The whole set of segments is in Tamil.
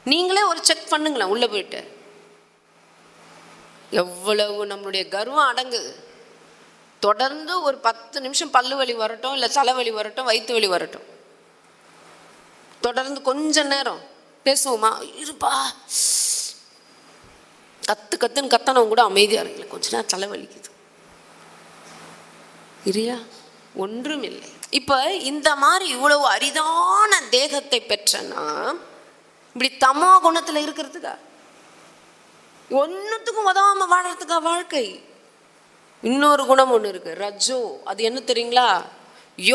நீங்களே ஒரு செக் பண்ணுங்களேன் உள்ளே போயிட்டு. எவ்வளவு நம்மளுடைய கர்வம் அடங்குது. தொடர்ந்து ஒரு 10 நிமிஷம் பல்லு வலி வரட்டும், இல்லை தலைவலி வரட்டும், வயிற்று வலி வரட்டும், தொடர்ந்து கொஞ்ச நேரம் பேசுவோமா? இருப்பா, கத்துன்னு கத்தனவங்க கூட அமைதியாக இருக்கல, கொஞ்ச நேரம் தலைவலிக்குது இல்லையா? ஒன்றும் இல்லை. இப்போ இந்த மாதிரி இவ்வளவு அரிதான தேகத்தை பெற்றனா இப்படி தமோ குணத்தில் இருக்கிறதுக்கா? ஒன்றுத்துக்கும் உதவாம வாழறதுக்கா வாழ்க்கை? இன்னொரு குணம் ஒன்று இருக்கு, ரஜோ. அது என்ன தெரியுங்களா?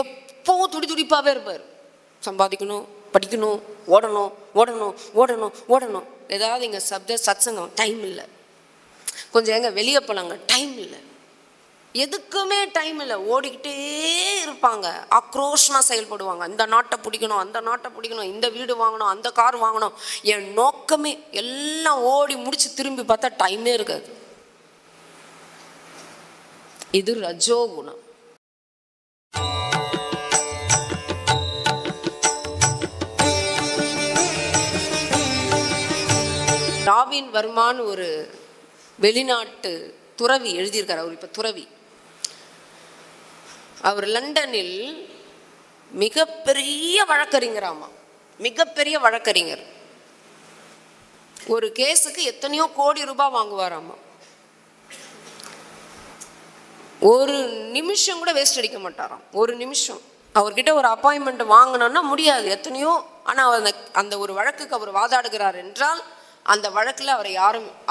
எப்போ துடிப்பாகவே இருப்பார். சம்பாதிக்கணும், படிக்கணும், ஓடணும் ஓடணும் ஓடணும் ஓடணும். ஏதாவது இங்கே சத்சங்கம், டைம் இல்லை. கொஞ்சம் எங்க வெளியே போனாங்க, டைம் இல்லை. எதுக்குமே டைம் இல்லை, ஓடிக்கிட்டே இருப்பாங்க, ஆக்ரோஷமாக செயல்படுவாங்க. இந்த நாட்டை பிடிக்கணும், அந்த நாட்டை பிடிக்கணும், இந்த வீடு வாங்கணும், அந்த கார் வாங்கணும். என் நோக்கமே எல்லாம் ஓடி முடிச்சு திரும்பி பார்த்தா டைமே இருக்காது. இது ரஜோ குணம். ராபின் வர்மான்னு ஒரு வெளிநாட்டு துறவி எழுதியிருக்கார். அவர் இப்போ துறவி. அவர் லண்டனில் மிகப்பெரிய வழக்கறிஞராமா, மிகப்பெரிய வழக்கறிஞர். ஒரு கேஸுக்கு எத்தனையோ கோடி ரூபாய் வாங்குவாராமா. ஒரு நிமிஷம் கூட வேஸ்ட் அடிக்க மாட்டாராம். ஒரு நிமிஷம் அவர்கிட்ட ஒரு அப்பாயின்மெண்ட் வாங்கணும்னா முடியாது, எத்தனையோ. ஆனால் அந்த ஒரு வழக்குக்கு அவர் வாதாடுகிறார் என்றால் அந்த வழக்கில்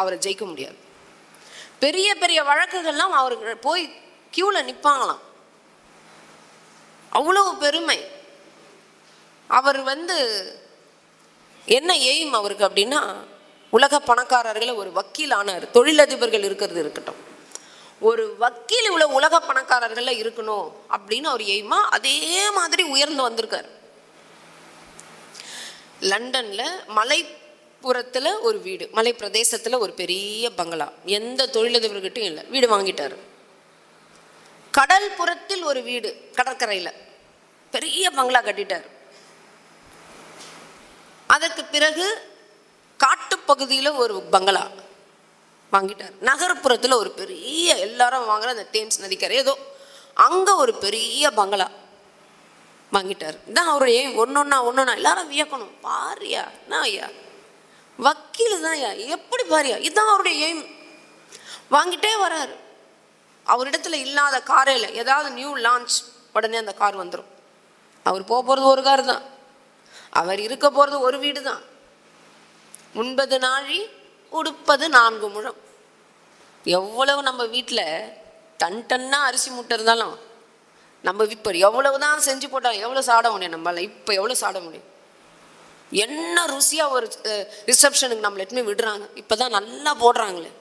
அவரை ஜெயிக்க முடியாது. பெரிய பெரிய வழக்குகள்லாம் அவருக்கு போய் கியூவில் நிற்பாங்களாம். அவ்வளவு பெருமை. அவர் என்ன எய்ம் அவருக்கு அப்படின்னா, உலக பணக்காரர்களை ஒரு வக்கீல் ஆனார். தொழிலதிபர்கள் இருக்கிறது இருக்கட்டும், ஒரு வக்கீல் இவ்வளவு உலக பணக்காரர்கள் இருக்கணும் அப்படின்னு அவர் எய்மா அதே மாதிரி உயர்ந்து வந்திருக்கார். லண்டன்ல மலைப்புறத்துல ஒரு வீடு, மலை பிரதேசத்துல ஒரு பெரிய பங்களா, எந்த தொழிலதிபர்கிட்டையும் இல்லை, வீடு வாங்கிட்டாரு. கடல் புறத்தில் ஒரு வீடு, கடற்கரையில பெரிய பங்களா கட்டிட்டார். அதற்கு பிறகு காட்டுப்பகுதியில் ஒரு பங்களா வாங்கிட்டார். நகர்ப்புறத்தில் ஒரு பெரிய, எல்லாரும் வாங்குற அந்த தேம்ஸ் நதிக்கரை ஏதோ அங்கே ஒரு பெரிய பங்களா வாங்கிட்டார். இதான் அவருடைய ஒன்னொன்னா எல்லாரும் வியக்கணும். பாரியா, நான் ஐயா வக்கீல் தான் ஐயா, எப்படி பாரியா, இதுதான் அவருடைய எய்ம். வாங்கிட்டே வர்றாரு. அவரிடத்துல இல்லாத காரே இல்லை. ஏதாவது நியூ லான்ச், உடனே அந்த கார் வந்துடும். அவர் போகிறது ஒரு கார் தான், அவர் இருக்க போகிறது ஒரு வீடு தான். 9 நாழி உடுப்பது 4 முழம். எவ்வளவு நம்ம வீட்டில் டன்னா அரிசி மூட்டை இருந்தாலும் நம்ம இப்போ எவ்வளவுதான் செஞ்சு போட்டாலும் எவ்வளோ சாட முடியும் நம்மளால? இப்போ எவ்வளோ சாட முடியும்? என்ன ருசியாக ஒரு ரிசப்ஷனுக்கு நம்மள எட்டுமே விடுறாங்க. இப்போ தான் நல்லா போடுறாங்களே,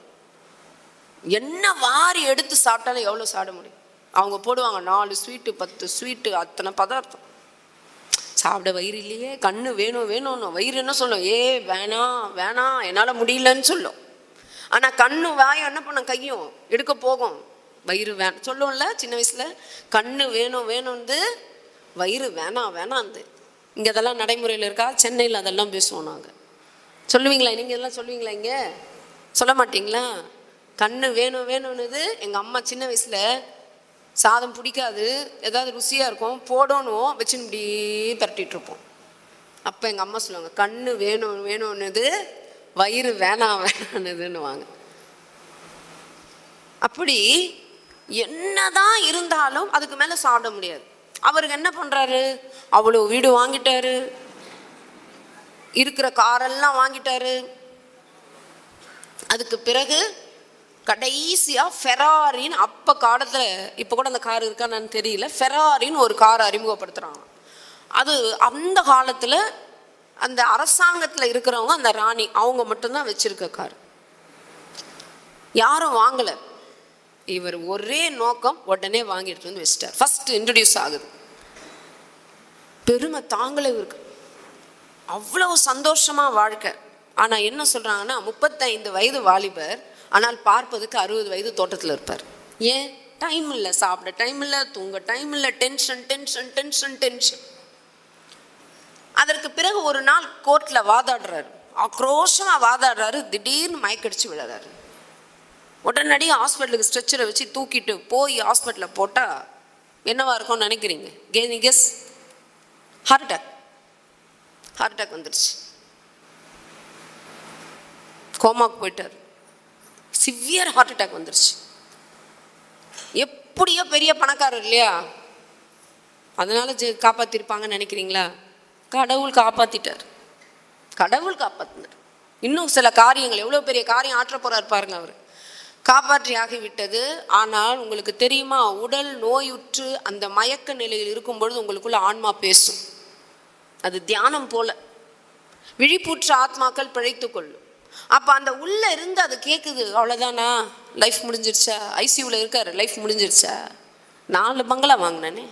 என்ன வாரி எடுத்து சாப்பிட்டாலும் எவ்வளோ சாட முடியும்? அவங்க போடுவாங்க 4 ஸ்வீட்டு 10 ஸ்வீட்டு, அத்தனை பதார்த்தம். சாப்பிட வயிறு இல்லையே, கண்ணு வேணும்னு வயிறு என்ன சொல்லும்? வேணாம் என்னால் முடியலன்னு சொல்லும். ஆனால் கண்ணு வாயும் என்ன பண்ண, கையும் எடுக்க போகும். வயிறு சொல்லும்ல சின்ன வயசுல, கண்ணு வேணும்னு வயிறு வேணாந்து. இங்கே அதெல்லாம் நடைமுறையில் இருக்கா? சென்னையில் அதெல்லாம் பேசுவோம் நாங்கள். சொல்லுவீங்களா? நீங்கள் இதெல்லாம் சொல்லுவீங்களா? இங்கே சொல்ல மாட்டிங்களா? கண்ணு வேணும்னுது. எங்கள் அம்மா சின்ன வயசில் சாதம் பிடிக்காது, ஏதாவது ருசியாக இருக்கும், போடணும் வச்சுன்னு இப்படி பரட்டிகிட்ருப்போம். அப்போ எங்கள் அம்மா சொல்லுவாங்க, கண்ணு வேணும்னுது, வயிறு வேணான்னுதுன்னுவாங்க. அப்படி என்னதான் இருந்தாலும் அதுக்கு மேலே சாப்பிட முடியாது. அவருக்கு என்ன பண்ணுறாரு? அவ்வளோ வீடு வாங்கிட்டாரு, இருக்கிற காரெல்லாம் வாங்கிட்டாரு. அதுக்கு பிறகு கடைசியாக ஃபெராரின்னு, அப்போ காலத்தில், இப்போ கூட அந்த கார் இருக்கான்னு தெரியல, ஃபெராரின்னு ஒரு காரை அறிமுகப்படுத்துகிறாங்க. அது அந்த காலத்தில் அந்த அரசாங்கத்தில் இருக்கிறவங்க, அந்த ராணி, அவங்க மட்டும்தான் வச்சுருக்க கார், யாரும் வாங்கலை. இவர் ஒரே நோக்கம், உடனே வாங்கிட்டு வந்து வச்சிட்டார். ஃபர்ஸ்ட் இன்ட்ரடியூஸ் ஆகுது. பெருமை தாங்களே இருக்கு, அவ்வளவு சந்தோஷமா வாழ்க்கை. ஆனால் என்ன சொல்றாங்கன்னா, 35 வயது வாலிபர், ஆனால் பார்ப்பதுக்கு 60 வயது தோட்டத்தில் இருப்பார். ஏன்? டைம் இல்லை, சாப்பிட டைம் இல்லை, தூங்க டைம் இல்லை, டென்ஷன். அதற்கு பிறகு ஒரு நாள் கோர்ட்டில் வாதாடுறாரு. ஆக்ரோஷமாக வாதாடுறாரு. திடீர்னு மயக்கடிச்சு விழுறாரு. உடனடியாக ஹாஸ்பிட்டலுக்கு ஸ்ட்ரெச்சரை வச்சு தூக்கிட்டு போய் ஹாஸ்பிட்டலில் போட்டால் என்னவா இருக்கும்னு நினைக்கிறீங்க? கெஸ். ஹார்ட் அட்டாக் வந்துருச்சு. கோமாக்கு போயிட்டார். சிவியர் ஹார்ட் அட்டாக் வந்துருச்சு. எப்படியோ பெரிய பணக்காரர் இல்லையா, அதனால காப்பாற்றிருப்பாங்கன்னு நினைக்கிறீங்களா? கடவுள் காப்பாற்றிட்டார். கடவுள் காப்பாற்றினார். இன்னும் சில காரியங்கள், எவ்வளோ பெரிய காரியம் ஆற்ற போறார் பாருங்க அவர். காப்பாற்றி ஆகிவிட்டது. ஆனால் உங்களுக்கு தெரியுமா, உடல் நோயுற்று அந்த மயக்க நிலையில் இருக்கும் பொழுது உங்களுக்குள்ள ஆன்மா பேசும். அது தியானம் போல. விழிப்புற்ற ஆத்மாக்கள் பிழைத்து கொள்ளும். அப்போ அந்த உள்ள இருந்து அது கேட்குது, அவ்வளோதானா, லைஃப் முடிஞ்சிருச்சா? ஐசியூவில் இருக்காரு, லைஃப் முடிஞ்சிருச்சா? 4 பங்களா வாங்கினேனே,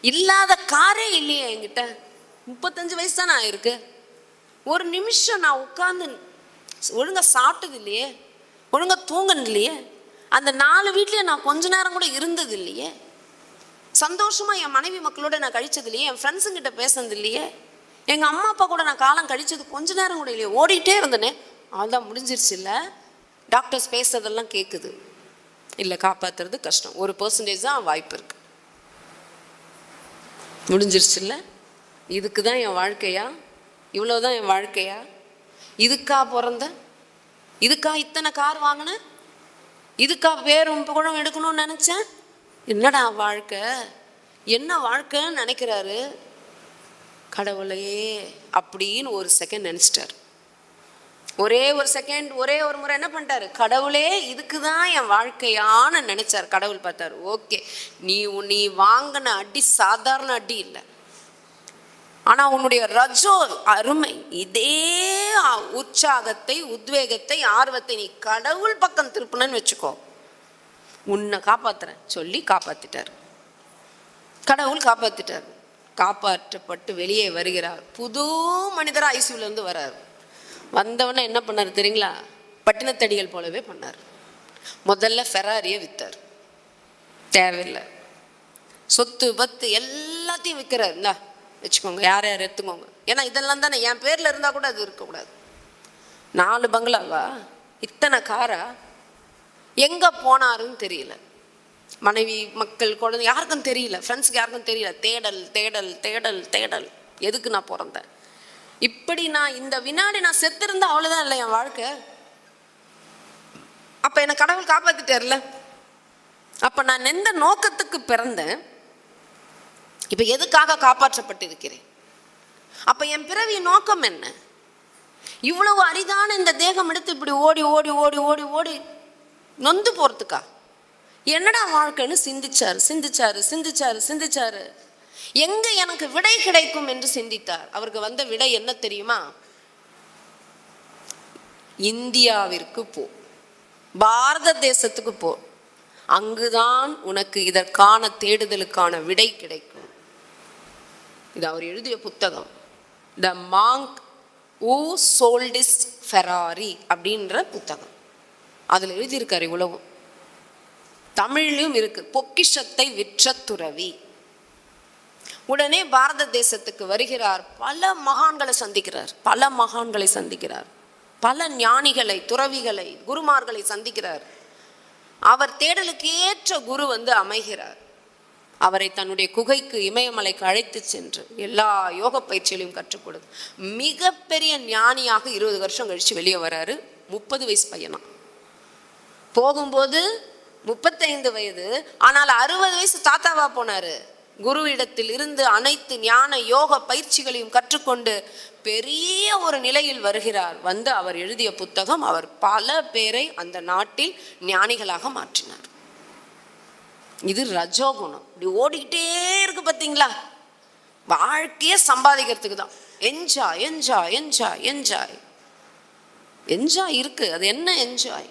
இல்லாத காரே இல்லையே என்கிட்ட, 35 வயசு தானே ஆயிருக்கு. ஒரு நிமிஷம் நான் உட்காந்து ஒழுங்காக சாப்பிட்டது இல்லையே, ஒழுங்காக தூங்கினது இல்லையே, அந்த 4 வீட்லேயே நான் கொஞ்ச நேரம் கூட இருந்தது இல்லையே, சந்தோஷமாக என் மனைவி மக்களோட நான் கழிச்சது இல்லையே, என் ஃப்ரெண்ட்ஸுங்கிட்ட பேசுனது இல்லையே, எங்கள் அம்மா அப்பா கூட நான் காலம் கழிச்சது கொஞ்ச நேரம் கூட இல்லையே, ஓடிட்டே இருந்தேனே, அதுதான் முடிஞ்சிருச்சு. இல்லை, டாக்டர்ஸ் பேசுறதெல்லாம் கேட்குது. இல்லை, காப்பாற்றுறது கஷ்டம், 1% தான் வாய்ப்பு இருக்கு. முடிஞ்சிருச்சு. இல்லை, இதுக்கு தான் என் வாழ்க்கையா? இவ்வளோதான் என் வாழ்க்கையா? இதுக்கா பிறந்த? இதுக்கா இத்தனை கார் வாங்கினேன்? இதுக்கா பேரும் புகழும் எடுக்கணும்னு நினச்சேன்? என்னடா வாழ்க்கை, என்ன வாழ்க்கைன்னு நினைக்கிறாரு. கடவுளையே அப்படின்னு ஒரு செகண்ட் நினச்சிட்டார். ஒரே ஒரு செகண்ட், ஒரே ஒரு முறை என்ன பண்ணிட்டாரு, கடவுளே இதுக்கு தான் என் வாழ்க்கையான்னு நினைச்சார். கடவுள் பார்த்தாரு, ஓகே, நீ வாங்கின அடி சாதாரண அடி இல்லை, ஆனால் உன்னுடைய ரஜோ அருமை, இதே உற்சாகத்தை, உத்வேகத்தை, ஆர்வத்தை நீ கடவுள் பக்கம் திருப்பினன்னு வச்சுக்கோ, உன்னை காப்பாத்துறேன் சொல்லி காப்பாத்திட்டார். கடவுள் காப்பாத்திட்டார். காப்பாற்றப்பட்டு வெளியே வருகிறார். புது மனிதராக ஐசியூலேருந்து வர்றார். வந்தவொடனே என்ன பண்ணார் தெரியுங்களா? பட்டினத்தடிகள் போலவே பண்ணார். முதல்ல ஃபெராரியை விற்றார். தேவையில்லை, சொத்து பத்து எல்லாத்தையும் விற்கிறார். இந்தா வச்சுக்கோங்க, யார் யார் எடுத்துக்கோங்க. ஏன்னா இதெல்லாம் தானே என் பேரில் இருந்தால் கூட அது இருக்கக்கூடாது. 4 பங்களாவா, இத்தனை காரா, எங்கே போனாருன்னு தெரியல. மனைவி மக்கள் குழந்தை யாருக்கும் தெரியல, ஃப்ரெண்ட்ஸுக்கு யாருக்கும் தெரியல. தேடல் தேடல் தேடல் தேடல். எதுக்கு நான் பிறந்தேன்? இப்படி நான் இந்த வினாடி நான் செத்திருந்தா அவ்வளோதான் இல்லை என் வாழ்க்கை. அப்போ என்னை கடவுள் காப்பாற்றிட்டார்ல. அப்போ நான் எந்த நோக்கத்துக்கு பிறந்தேன், இப்போ எதுக்காக காப்பாற்றப்பட்டிருக்கிறேன்? அப்போ என் பிறவி நோக்கம் என்ன? இவ்வளவு அரிதான இந்த தேகம் எடுத்து இப்படி ஓடி ஓடி ஓடி ஓடி ஓடி நொந்து போகிறதுக்கா? என்னடா வாழ்க்கைன்னு சிந்திச்சாரு சிந்திச்சாரு சிந்திச்சாரு சிந்திச்சாரு. எங்க எனக்கு விடை கிடைக்கும் என்று சிந்தித்தார். அவருக்கு வந்த விடை என்ன தெரியுமா? இந்தியாவிற்கு போ, பாரத தேசத்துக்கு போ, அங்குதான் உனக்கு இதற்கான தேடுதலுக்கான விடை கிடைக்கும். இது அவர் எழுதிய புத்தகம், த Monk who sold his Ferrari அப்படின்ற புத்தகம். அதில் எழுதியிருக்காரு இவ்வளவும். தமிழ்லையும் இருக்கு, பொக்கிஷத்தை விற்ற துறவி. உடனே பாரத தேசத்துக்கு வருகிறார். பல மகான்களை சந்திக்கிறார், பல மகான்களை சந்திக்கிறார், பல ஞானிகளை, துறவிகளை, குருமார்களை சந்திக்கிறார். அவர் தேடலுக்கு ஏற்ற குரு அமைகிறார். அவரை தன்னுடைய குகைக்கு, இமயமலைக்கு அழைத்து சென்று எல்லா யோக பயிற்சிகளையும் கற்றுக் கொடுத்து மிகப்பெரிய ஞானியாக 20 வருஷம் கழிச்சு வெளியே வராரு. 30 வயசு பையனா. போகும்போது 35 வயது, ஆனால் 60 வயசு தாத்தாவா போனாரு. குருவிடத்தில் இருந்து அனைத்து ஞான யோக பயிற்சிகளையும் கற்றுக்கொண்டு பெரிய ஒரு நிலையில் வருகிறார். அவர் எழுதிய புத்தகம் அவர் பல பேரை அந்த நாட்டில் ஞானிகளாக மாற்றினார். இது ரஜோகுணம். இப்படி ஓடிக்கிட்டே இருக்கு பார்த்தீங்களா? வாழ்க்கையே சம்பாதிக்கிறதுக்கு தான். Enjoy enjoy enjoy enjoy enjoy இருக்கு. அது என்ன என்ஜாய்?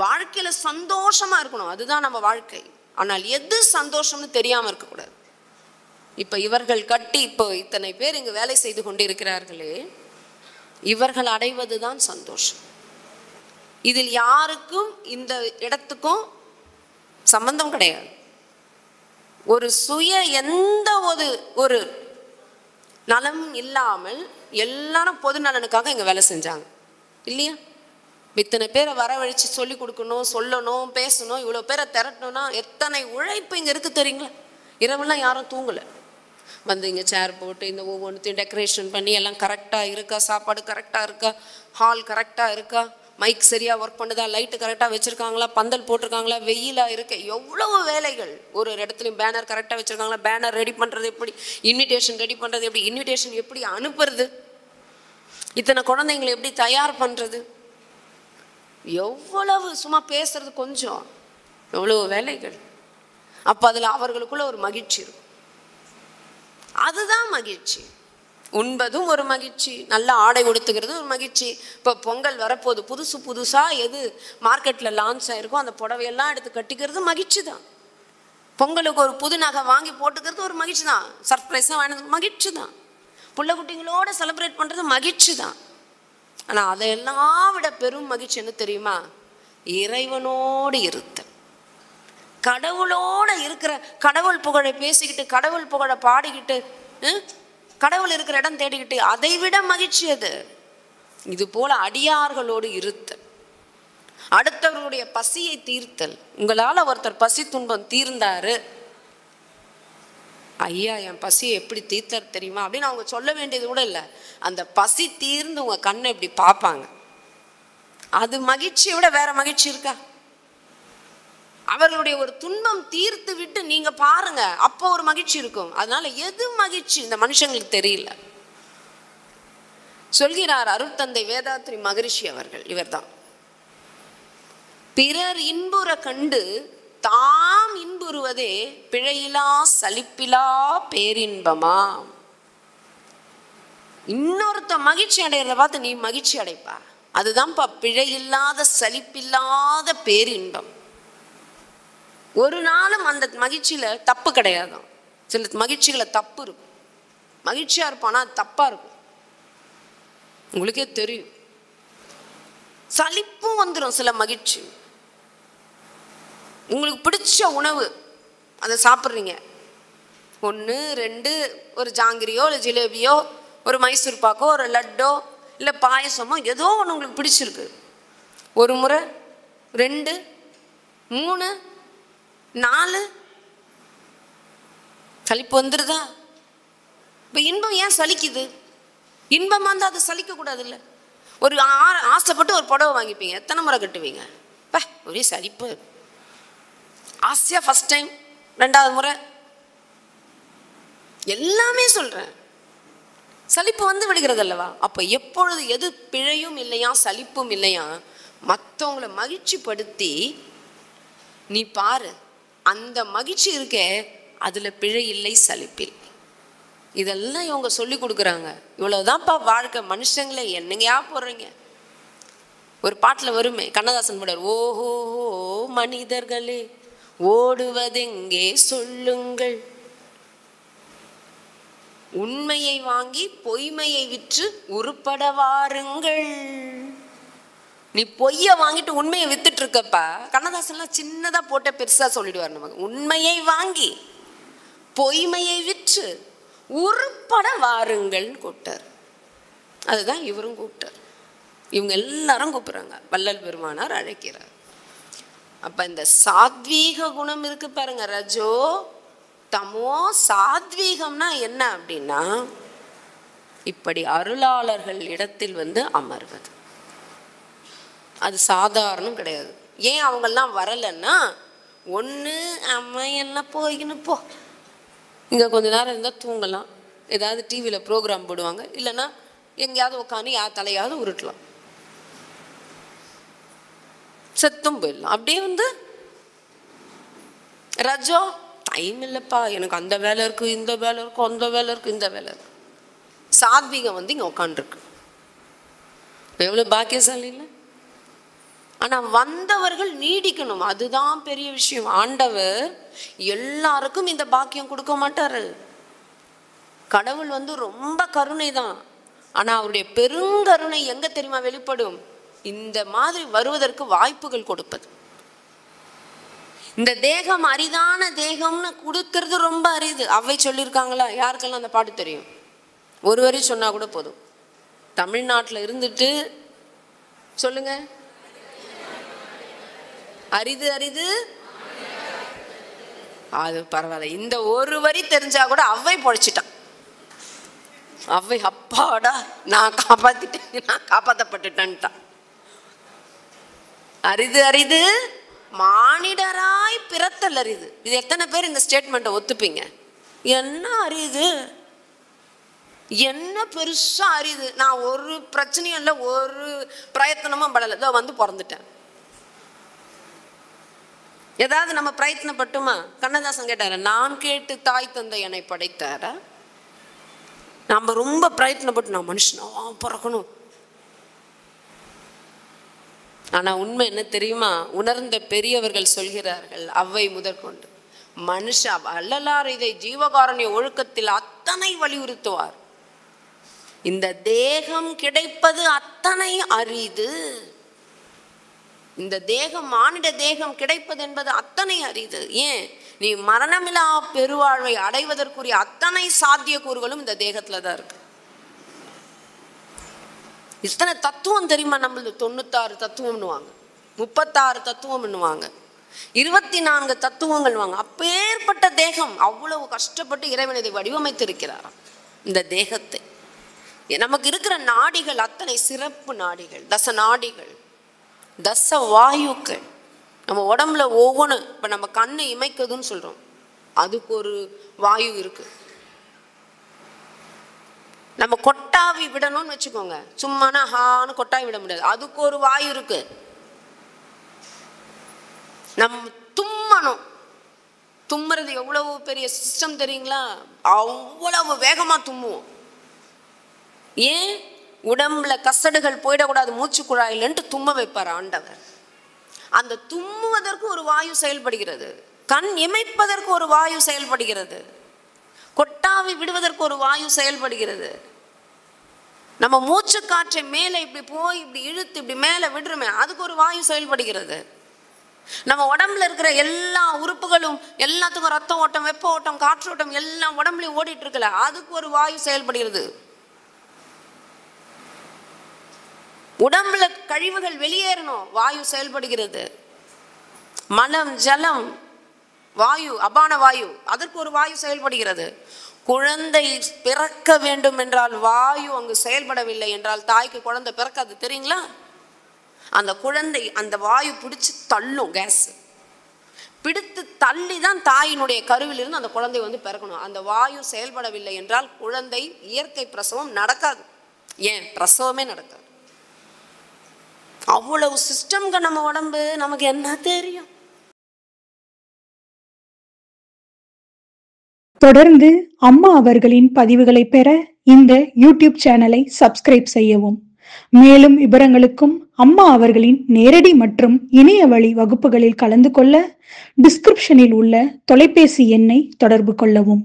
வாழ்க்கையில சந்தோஷமா இருக்கணும், அதுதான் நம்ம வாழ்க்கை. ஆனால் எது சந்தோஷம்னு தெரியாம இருக்கக்கூடாது. இப்ப இவர்கள் கட்டி இப்போ இத்தனை பேர் இங்கு வேலை செய்து கொண்டிருக்கிறார்களே, இவர்கள் அடைவதுதான் சந்தோஷம். இதில் யாருக்கும் இந்த இடத்துக்கும் சம்பந்தம் கிடையாது. ஒரு சுய எந்த ஒரு நலம் இல்லாமல் எல்லாரும் பொது நலனுக்காக இங்கே வேலை செஞ்சாங்க இல்லையா? இத்தனை பேரை வரவழைச்சு சொல்லி கொடுக்கணும், சொல்லணும், பேசணும், இவ்வளோ பேரை திரட்டணும்னா எத்தனை உழைப்பு இங்கே இருக்குது தெரியுங்களா? இரவுலாம் யாரும் தூங்கலை. வந்து இங்கே சேர் போட்டு இந்த ஒவ்வொன்றுத்தையும் டெக்கரேஷன் பண்ணி எல்லாம் கரெக்டாக இருக்கா, சாப்பாடு கரெக்டாக இருக்கா, ஹால் கரெக்டாக இருக்கா, மைக் சரியாக ஒர்க் பண்ணுதா, லைட்டு கரெக்டாக வச்சுருக்காங்களா, பந்தல் போட்டிருக்காங்களா, வெயிலாக இருக்க எவ்வளவு வேலைகள். ஒரு இடத்துலையும் பேனர் கரெக்டாக வச்சுருக்காங்களா, பேனர் ரெடி பண்ணுறது எப்படி, இன்விடேஷன் ரெடி பண்ணுறது எப்படி, இன்விடேஷன் எப்படி அனுப்புறது, இத்தனை குழந்தைங்களை எப்படி தயார் பண்ணுறது, எவ்வளவு சும்மா பேசுறது கொஞ்சம், எவ்வளவு வேலைகள். அப்போ அதில் அவர்களுக்குள்ள ஒரு மகிழ்ச்சி இருக்கும். அதுதான் மகிழ்ச்சி. உண்பதும் ஒரு மகிழ்ச்சி, நல்ல ஆடை உடுத்துக்கிறது ஒரு மகிழ்ச்சி. இப்போ பொங்கல் வரப்போது, புதுசாக எது மார்க்கெட்டில் லான்ச் ஆகிருக்கோ அந்த புடவையெல்லாம் எடுத்து கட்டிக்கிறது மகிழ்ச்சி தான். பொங்கலுக்கு ஒரு புது நகை வாங்கி போட்டுக்கிறது ஒரு மகிழ்ச்சி தான். சர்ப்ரைஸாக வாங்கினது மகிழ்ச்சி தான். பிள்ளை குட்டிங்களோட செலிப்ரேட் பண்ணுறது மகிழ்ச்சி தான். ஆனால் அதையெல்லாம் விட பெரும் மகிழ்ச்சி என்ன தெரியுமா? இறைவனோடு இருத்தல். கடவுளோட இருக்கிற, கடவுள் புகழை பேசிக்கிட்டு, கடவுள் புகழை பாடிக்கிட்டு, கடவுள் இருக்கிற இடம் தேடிக்கிட்டு, அதை விட மகிழ்ச்சி அது. இது போல அடியார்களோடு இருத்தல், அடுத்தவர்களுடைய பசியை தீர்த்தல். உங்களால் ஒருத்தர் பசி துன்பம் தீர்ந்தாரு, ஐயா என் பசியை எப்படி தீர்த்தார் தெரியுமா அப்படின்னு அவங்க சொல்ல வேண்டியது கூட இல்லை. அந்த பசி தீர்ந்து உங்கள் கண்ணை இப்படி பார்ப்பாங்க. அது மகிழ்ச்சியை விட வேற மகிழ்ச்சி இருக்கா? அவர்களுடைய ஒரு துன்பம் தீர்த்து விட்டு நீங்க பாருங்க, அப்போ ஒரு மகிழ்ச்சி இருக்கும். அதனால எது மகிழ்ச்சி இந்த மனுஷங்களுக்கு தெரியல. சொல்கிறார் அருட்தந்தை வேதாத்ரி மகரிஷி அவர்கள், இவர்தான், பிறர் இன்புற கண்டு தாம் இன்புறுவதே பிழையிலா சலிப்பிலா பேரின்பமா. இன்னொருத்த மகிழ்ச்சி அடைகிறத பார்த்து நீ மகிழ்ச்சி அடைப்பா, அதுதான்ப்பா பிழையில்லாத சலிப்பில்லாத பேரின்பம். ஒரு நாளும் அந்த மகிழ்ச்சியில தப்பு கிடையாதான். சில மகிழ்ச்சிகளை தப்பு இருக்கும், மகிழ்ச்சியா இருப்பானா தப்பா இருக்கும், உங்களுக்கே தெரியும். சலிப்பும் வந்துடும் சில மகிழ்ச்சி. உங்களுக்கு பிடிச்ச உணவு அதை சாப்பிட்றீங்க, 1 2 ஒரு ஜாங்கிரியோ இல்லை ஜிலேபியோ, ஒரு மைசூர் பாக்கோ, ஒரு லட்டோ இல்லை பாயசமோ, ஏதோ ஒன்று உங்களுக்கு பிடிச்சிருக்கு. ஒரு முறை 2 3 4 சலிப்பு வந்துடுதா? இப்போ இன்பம் ஏன் சலிக்குது? இன்பமாக இருந்தால் அது சலிக்கக்கூடாது இல்லை? ஒரு ஆசைப்பட்டு ஒரு புடவை வாங்கிப்பீங்க, எத்தனை முறை கட்டுவீங்க? ஒரே சலிப்பு. ஆசையாக ஃபஸ்ட் டைம், 2வது முறை, எல்லாமே சொல்கிறேன், சலிப்பு வந்து விடுகிறது அல்லவா? அப்போ எப்பொழுது எது பிழையும் இல்லையா சலிப்பும் இல்லையா, மற்றவங்களை மகிழ்ச்சிப்படுத்தி நீ பாரு, அந்த மகிழ்ச்சி இருக்கே அதில் பிழை இல்லை சலிப்பில். இதெல்லாம் இவங்க சொல்லி கொடுக்குறாங்க. இவ்வளோதான்ப்பா வாழ்க்கை. மனுஷங்களே என்னங்கயா போடுறீங்க? ஒரு பாட்டில் வருமே, கண்ணதாசன் பாடுவார், ஓஹோ மனிதர்களே ஓடுவதெங்கே சொல்லுங்கள், உண்மையை வாங்கி பொய்மையை விற்று உருப்பட வாருங்கள். நீ பொய்யை வாங்கிட்டு உண்மையை வித்துட்டு இருக்கப்பா. கண்ணதாசன்லாம் சின்னதாக போட்ட பெருசாக சொல்லிடுவார் நமக்கு. உண்மையை வாங்கி பொய்மையை விற்று உருப்பட வாருங்கள் கூப்பிட்டார். அதுதான் இவரும் கூப்பிட்டார். இவங்க எல்லாரும் கூப்பிட்றாங்க, வள்ளல் பெருமானார் அழைக்கிறார். அப்போ இந்த சாத்வீக குணம் இருக்கு பாருங்க, ரஜோ தமோ. சாத்வீகம்னா என்ன அப்படின்னா, இப்படி அருளாளர்கள் இடத்தில் வந்து அமர்வது. அது சாதாரணம் கிடையாது. ஏன் அவங்கெல்லாம் வரலைன்னா, ஒன்று அம்மா எல்லாம் போய்கின்னு போ, இங்கே கொஞ்ச நேரம் இருந்தால் தூங்கலாம், ஏதாவது டிவியில் ப்ரோக்ராம் போடுவாங்க, இல்லைன்னா எங்கேயாவது உட்காந்து தலையாவது உருட்டலாம், செத்தும் போயிடலாம். அப்படியே வந்து ரஜோ டைம் இல்லைப்பா, எனக்கு அந்த வேலை இருக்குது, இந்த வேலை இருக்கும், அந்த வேலை இருக்குது, இந்த வேலை இருக்குது. சாத்வீகம் வந்து இங்கே உட்காந்துருக்கு. எவ்வளோ பாக்கியசாலி இல்லை? ஆனால் வந்தவர்கள் நீடிக்கணும், அதுதான் பெரிய விஷயம். ஆண்டவர் எல்லாருக்கும் இந்த பாக்கியம் கொடுக்க மாட்டார். கடவுள் வந்து ரொம்ப கருணை தான். ஆனால் அவருடைய பெருங்கருணை எங்கே தெரியுமா வெளிப்படும்? இந்த மாதிரி வருவதற்கு வாய்ப்புகள் கொடுப்பது. இந்த தேகம் அரிதான தேகம்னு கொடுக்கறது ரொம்ப அரிது. அவை சொல்லியிருக்காங்களா? யாருக்கெல்லாம் அந்த பாட்டு தெரியும்? ஒரு வரி சொன்னா கூட போதும். தமிழ்நாட்டில் இருந்துட்டு சொல்லுங்க, அரிது அரிது. அது பரவாயில்ல, இந்த ஒரு வரி தெரிஞ்சா கூட அவ்வை பொழைச்சிட்டான். அவ்வை அப்பாடா நான் காப்பாத்திட்டேன், நான் காப்பாற்றப்பட்டுட்டேன்ட்டான். அரிது அரிது மானிடராய் பிறத்தல் அரிது. இது எத்தனை பேர் இந்த ஸ்டேட்மெண்ட்டை ஒத்துப்பீங்க? என்ன அரிது, என்ன பெருசா அரிது, நான் ஒரு பிரச்சனையும் இல்லை, ஒரு பிரயத்தனமும் படலை, இதோ வந்து பிறந்துட்டேன். ஏதாவது நம்ம பிரயத்தனப்பட்டுமா? கண்ணதாசன் கேட்டாரு, நான் கேட்டு தாய் தந்தை என்னை படைத்தாரா? நம்ம ரொம்ப பிரயத்தனப்பட்டு நான் மனுஷனா பிறக்கணும். ஆனா உண்மை என்ன தெரியுமா? உணர்ந்த பெரியவர்கள் சொல்கிறார்கள், அவ்வை முதற்கொண்டு மனுஷ அல்லலார் இதை ஜீவகாரண்ய ஒழுக்கத்தில் அத்தனை வலியுறுத்துவார். இந்த தேகம் கிடைப்பது அத்தனை அரிது. இந்த தேகம், மானிட தேகம் கிடைப்பது என்பது அத்தனை அரிது. ஏன்? நீ மரணமில்லா பெருவாழ்வை அடைவதற்குரிய அத்தனை சாத்தியக்கூறுகளும் இந்த தேகத்துல தான் இருக்கு. இத்தனை தத்துவம் தெரியுமா? நம்மளது 96 தத்துவம்னுவாங்க, 36 தத்துவம்னுவாங்க, 24 தத்துவங்கள் வாங்க. அப்பேற்பட்ட தேகம், அவ்வளவு கஷ்டப்பட்டு இறைவன் இதை வடிவமைத்திருக்கிறாராம் இந்த தேகத்தை. நமக்கு இருக்கிற நாடிகள் அத்தனை சிறப்பு நாடிகள், தச நாடிகள், தச வாயுக்கள். நம்ம உடம்புல ஒவ்வொன்று, இப்போ நம்ம கண்ணை இமைக்குதுன்னு சொல்கிறோம், அதுக்கு ஒரு வாயு இருக்கு. நம்ம கொட்டாவி விடணும்னு வச்சுக்கோங்க, சும்மானா ஹான்னு கொட்டாவி விட முடியாது, அதுக்கு ஒரு வாயு இருக்கு. நம்ம தும்மணும், தும்முறது எவ்வளவு பெரிய சிஸ்டம் தெரியுங்களா? அவ்வளவு வேகமாக தும்முவோம். ஏன்? உடம்புல கசடுகள் போயிடக்கூடாது மூச்சு குழாயிலன்ட்டு தும்ம வைப்பார் ஆண்டவர். அந்த தும்முவதற்கு ஒரு வாயு செயல்படுகிறது, கண் இமைப்பதற்கு ஒரு வாயு செயல்படுகிறது, கொட்டாவி விடுவதற்கு ஒரு வாயு செயல்படுகிறது. நம்ம மூச்சு காற்றை மேலே இப்படி போய் இப்படி இழுத்து இப்படி மேலே விடுறோமே, அதுக்கு ஒரு வாயு செயல்படுகிறது. நம்ம உடம்புல இருக்கிற எல்லா உறுப்புகளும் எல்லாத்துக்கும் ரத்த ஓட்டம், வெப்ப ஓட்டம், காற்றோட்டம் எல்லாம் உடம்புலையும் ஓடிட்டு இருக்குல்ல, அதுக்கு ஒரு வாயு செயல்படுகிறது. உடம்புல கழிவுகள் வெளியேறணும், வாயு செயல்படுகிறது. மலம், ஜலம், வாயு, அபான வாயு, அதற்கு ஒரு வாயு செயல்படுகிறது. குழந்தை பிறக்க வேண்டும் என்றால் வாயு அங்கு செயல்படவில்லை என்றால் தாய்க்கு குழந்தை பிறக்காது, தெரியுங்களா? அந்த குழந்தை அந்த வாயு பிடிச்சு தள்ளும், கேஸ் பிடித்து தள்ளி தான் தாயினுடைய கருவிலிருந்து அந்த குழந்தை வந்து பிறக்கணும். அந்த வாயு செயல்படவில்லை என்றால் குழந்தை இயற்கை பிரசவம் நடக்காது. ஏன்? பிரசவமே நடக்காது. அவ்வளவு சிஸ்டம்ங்க நம்ம உடம்பு, நமக்கு என்ன தெரியும்? தொடர்ந்து அம்மா அவர்களின் பதிவுகளை பெற இந்த யூடியூப் சேனலை சப்ஸ்கிரைப் செய்யவும். மேலும் விவரங்களுக்கும் அம்மா அவர்களின் நேரடி மற்றும் இணைய வழி வகுப்புகளில் கலந்து கொள்ள டிஸ்கிரிப்ஷனில் உள்ள தொலைபேசி எண்ணை தொடர்பு கொள்ளவும்.